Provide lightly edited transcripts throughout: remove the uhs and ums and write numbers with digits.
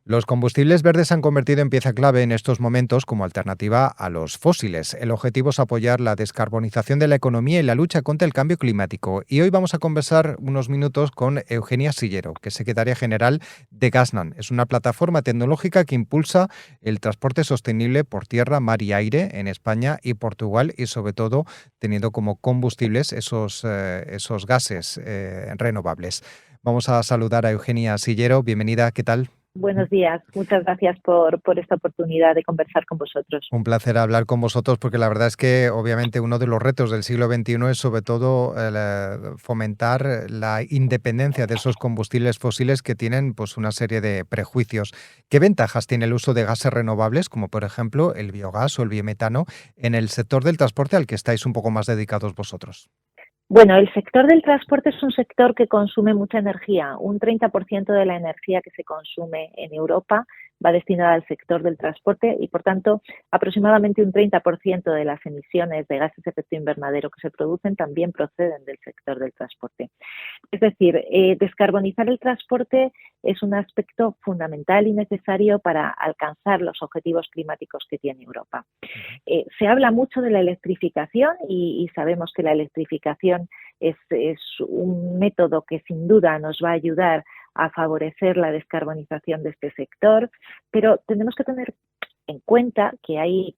Los combustibles verdes se han convertido en pieza clave en estos momentos como alternativa a los fósiles. El objetivo es apoyar la descarbonización de la economía y la lucha contra el cambio climático. Y hoy vamos a conversar unos minutos con Eugenia Sillero, que es secretaria general de Gasnan. Es una plataforma tecnológica que impulsa el transporte sostenible por tierra, mar y aire en España y Portugal, y sobre todo teniendo como combustibles esos gases renovables. Vamos a saludar a Eugenia Sillero. Bienvenida, ¿qué tal? Buenos días, muchas gracias por esta oportunidad de conversar con vosotros. Un placer hablar con vosotros porque la verdad es que obviamente uno de los retos del siglo XXI es sobre todo fomentar la independencia de esos combustibles fósiles que tienen pues una serie de prejuicios. ¿Qué ventajas tiene el uso de gases renovables, como por ejemplo el biogás o el biometano, en el sector del transporte al que estáis un poco más dedicados vosotros? Bueno, el sector del transporte es un sector que consume mucha energía. Un 30% de la energía que se consume en Europa va destinada al sector del transporte y, por tanto, aproximadamente un 30% de las emisiones de gases de efecto invernadero que se producen también proceden del sector del transporte. Es decir, descarbonizar el transporte es un aspecto fundamental y necesario para alcanzar los objetivos climáticos que tiene Europa. Se habla mucho de la electrificación y sabemos que la electrificación es un método que sin duda nos va a ayudar a favorecer la descarbonización de este sector, pero tenemos que tener en cuenta que hay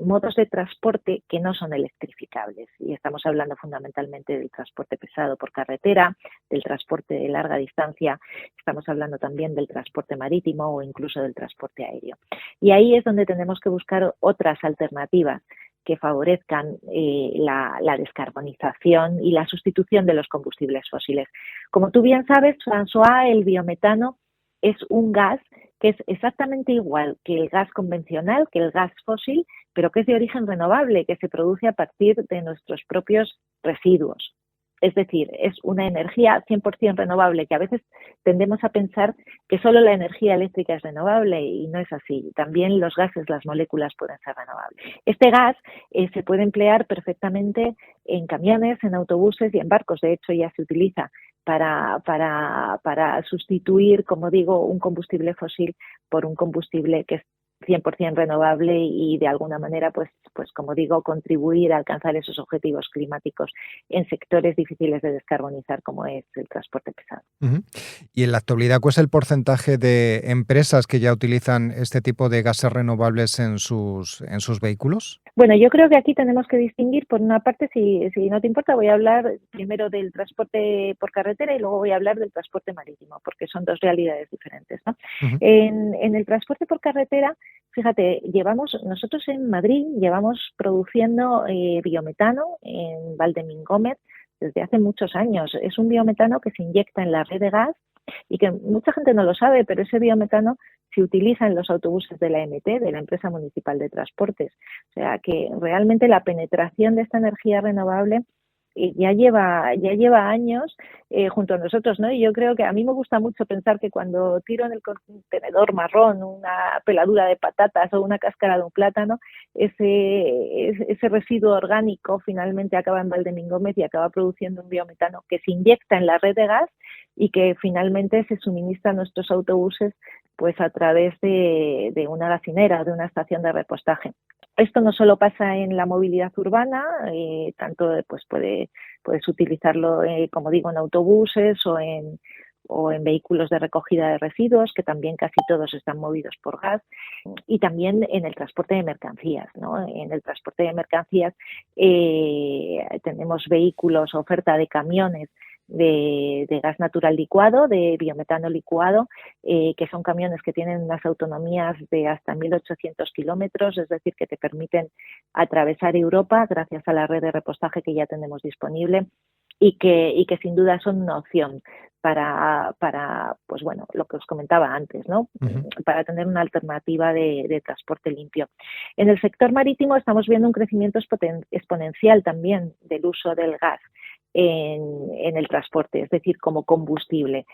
modos de transporte que no son electrificables y estamos hablando fundamentalmente del transporte pesado por carretera, del transporte de larga distancia, estamos hablando también del transporte marítimo o incluso del transporte aéreo. Y ahí es donde tenemos que buscar otras alternativas que favorezcan la descarbonización y la sustitución de los combustibles fósiles. Como tú bien sabes, François, el biometano es un gas que es exactamente igual que el gas convencional, que el gas fósil, pero que es de origen renovable, que se produce a partir de nuestros propios residuos. Es decir, es una energía 100% renovable, que a veces tendemos a pensar que solo la energía eléctrica es renovable y no es así. También los gases, las moléculas pueden ser renovables. Este gas se puede emplear perfectamente en camiones, en autobuses y en barcos. De hecho, ya se utiliza para sustituir, como digo, un combustible fósil por un combustible que es 100% renovable y de alguna manera, pues como digo, contribuir a alcanzar esos objetivos climáticos en sectores difíciles de descarbonizar como es el transporte pesado. Ujú. Y en la actualidad, ¿cuál es el porcentaje de empresas que ya utilizan este tipo de gases renovables en sus vehículos? Bueno, yo creo que aquí tenemos que distinguir, por una parte, si no te importa, voy a hablar primero del transporte por carretera y luego voy a hablar del transporte marítimo, porque son dos realidades diferentes, ¿no? Ujú. En el transporte por carretera, fíjate, nosotros en Madrid llevamos produciendo biometano en Valdemingómez desde hace muchos años. Es un biometano que se inyecta en la red de gas y que mucha gente no lo sabe, pero ese biometano se utiliza en los autobuses de la EMT, de la Empresa Municipal de Transportes. O sea que realmente la penetración de esta energía renovable ya lleva años junto a nosotros, ¿no? Y yo creo que a mí me gusta mucho pensar que cuando tiro en el contenedor marrón una peladura de patatas o una cáscara de un plátano, ese residuo orgánico finalmente acaba en Valdemingómez y acaba produciendo un biometano que se inyecta en la red de gas y que finalmente se suministra a nuestros autobuses pues a través de una gasinera o de una estación de repostaje. Esto no solo pasa en la movilidad urbana, tanto pues puedes utilizarlo, como digo, en autobuses o en vehículos de recogida de residuos, que también casi todos están movidos por gas, y también en el transporte de mercancías, ¿no? En el transporte de mercancías tenemos vehículos, oferta de camiones de gas natural licuado, de biometano licuado, que son camiones que tienen unas autonomías de hasta 1.800 kilómetros, es decir, que te permiten atravesar Europa gracias a la red de repostaje que ya tenemos disponible y que sin duda son una opción para pues bueno, lo que os comentaba antes, ¿no? Ujú. Para tener una alternativa de transporte limpio. En el sector marítimo estamos viendo un crecimiento exponencial también del uso del gas en el transporte, es decir, como combustible.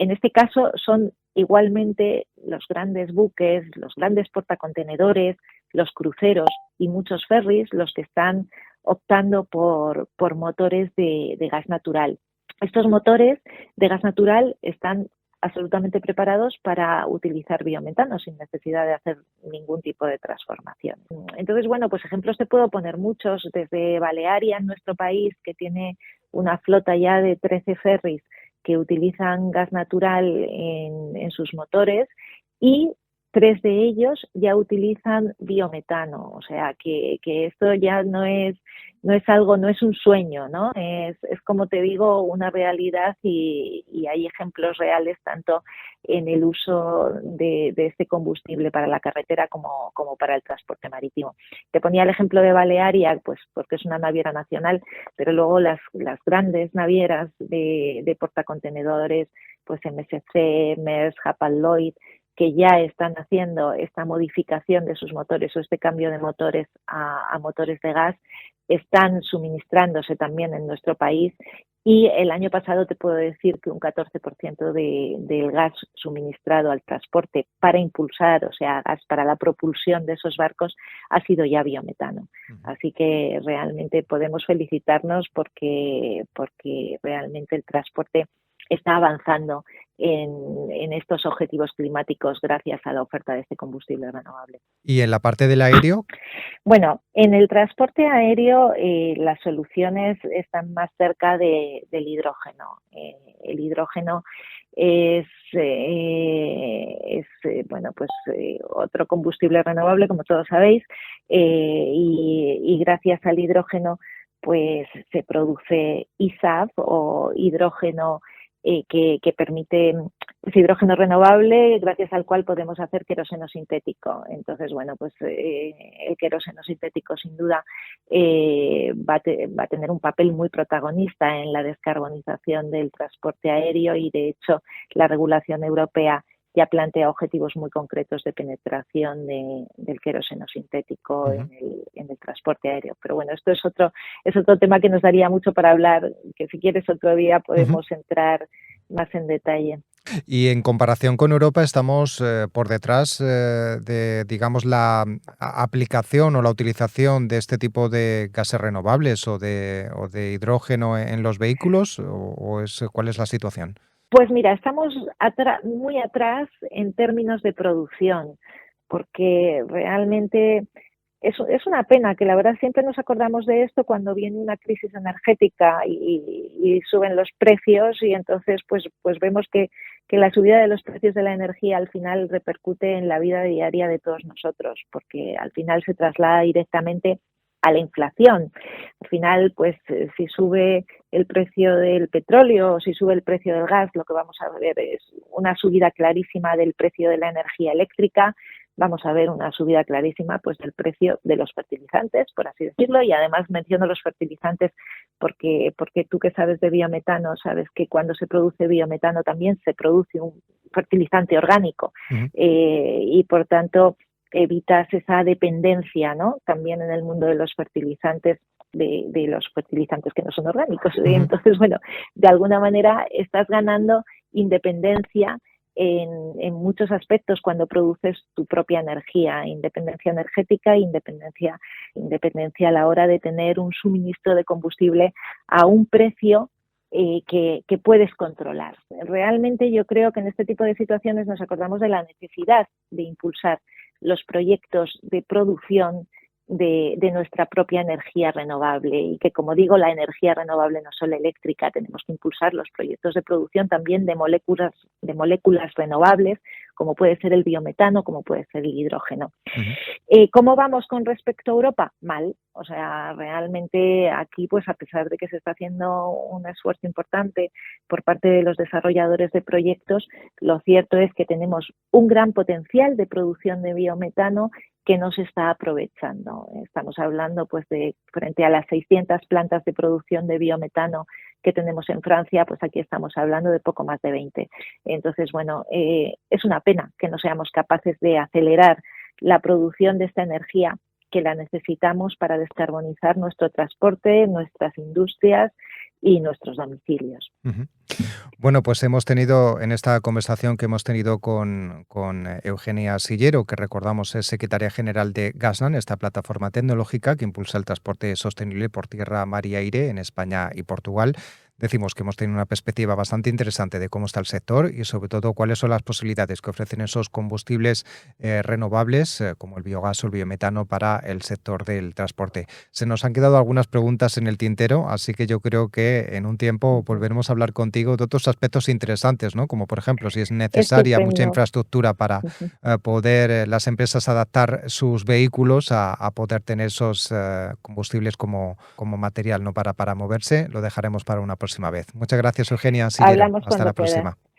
En este caso son igualmente los grandes buques, los grandes portacontenedores, los cruceros y muchos ferries los que están optando por motores de gas natural. Estos motores de gas natural están absolutamente preparados para utilizar biometano sin necesidad de hacer ningún tipo de transformación. Entonces, bueno, pues ejemplos te puedo poner muchos, desde Balearia, en nuestro país, que tiene una flota ya de 13 ferries que utilizan gas natural en sus motores, y 3 de ellos ya utilizan biometano, o sea que esto ya no es algo, no es un sueño, ¿no? Es como te digo, una realidad, y hay ejemplos reales tanto en el uso de este combustible para la carretera como para el transporte marítimo. Te ponía el ejemplo de Balearia, pues porque es una naviera nacional, pero luego las grandes navieras de portacontenedores, pues MSC, Maersk, Hapag-Lloyd, que ya están haciendo esta modificación de sus motores o este cambio de motores a motores de gas, están suministrándose también en nuestro país, y el año pasado te puedo decir que un 14% del gas suministrado al transporte para impulsar, o sea, gas para la propulsión de esos barcos, ha sido ya biometano. Así que realmente podemos felicitarnos porque realmente el transporte está avanzando en estos objetivos climáticos gracias a la oferta de este combustible renovable. ¿Y en la parte del aéreo? Bueno, en el transporte aéreo las soluciones están más cerca del hidrógeno. El hidrógeno es bueno, pues otro combustible renovable, como todos sabéis, y gracias al hidrógeno pues se produce ISAF, o hidrógeno que permite, es hidrógeno renovable, gracias al cual podemos hacer queroseno sintético. Entonces, bueno, pues el queroseno sintético sin duda va a tener un papel muy protagonista en la descarbonización del transporte aéreo, y de hecho la regulación europea ya plantea objetivos muy concretos de penetración del queroseno sintético en el transporte aéreo. Pero bueno, esto es otro tema que nos daría mucho para hablar, que si quieres otro día podemos entrar más en detalle. Y en comparación con Europa estamos por detrás de, digamos, la aplicación o la utilización de este tipo de gases renovables o de hidrógeno en los vehículos, o ¿cuál es la situación? Pues mira, estamos muy atrás en términos de producción, porque realmente es una pena, que la verdad siempre nos acordamos de esto cuando viene una crisis energética y suben los precios, y entonces pues vemos que la subida de los precios de la energía al final repercute en la vida diaria de todos nosotros, porque al final se traslada directamente a la inflación. Al final, pues si sube el precio del petróleo o si sube el precio del gas, lo que vamos a ver es una subida clarísima del precio de la energía eléctrica, vamos a ver una subida clarísima pues del precio de los fertilizantes, por así decirlo, y además menciono los fertilizantes porque tú que sabes de biometano, sabes que cuando se produce biometano también se produce un fertilizante orgánico, y por tanto evitas esa dependencia, ¿no? También en el mundo de los fertilizantes, de los fertilizantes que no son orgánicos. Entonces, bueno, de alguna manera estás ganando independencia en muchos aspectos cuando produces tu propia energía, independencia energética, independencia a la hora de tener un suministro de combustible a un precio que puedes controlar. Realmente yo creo que en este tipo de situaciones nos acordamos de la necesidad de impulsar los proyectos de producción de nuestra propia energía renovable, y que, como digo, la energía renovable no solo eléctrica, tenemos que impulsar los proyectos de producción también de moléculas renovables, como puede ser el biometano, como puede ser el hidrógeno. ¿Cómo vamos con respecto a Europa? Mal. O sea, realmente aquí, pues a pesar de que se está haciendo un esfuerzo importante por parte de los desarrolladores de proyectos, lo cierto es que tenemos un gran potencial de producción de biometano que no se está aprovechando. Estamos hablando pues de, frente a las 600 plantas de producción de biometano que tenemos en Francia, pues aquí estamos hablando de poco más de 20. Entonces, bueno, es una pena que no seamos capaces de acelerar la producción de esta energía, que la necesitamos para descarbonizar nuestro transporte, nuestras industrias y nuestros domicilios. Bueno, pues hemos tenido en esta conversación que hemos tenido con Eugenia Sillero, que recordamos es secretaria general de Gasnan, esta plataforma tecnológica que impulsa el transporte sostenible por tierra, mar y aire en España y Portugal, decimos que hemos tenido una perspectiva bastante interesante de cómo está el sector y sobre todo cuáles son las posibilidades que ofrecen esos combustibles renovables como el biogás o el biometano para el sector del transporte. Se nos han quedado algunas preguntas en el tintero, así que yo creo que en un tiempo Ujú. volveremos a hablar contigo de otros aspectos interesantes, ¿no? Como por ejemplo si es necesaria mucha Estupendo. infraestructura para Ujú. poder las empresas adaptar sus vehículos a poder tener esos combustibles como material, ¿no? Para moverse, lo dejaremos para una próxima vez. Muchas gracias, Eugenia Sillero. Hablamos Hasta cuando la puedas. próxima.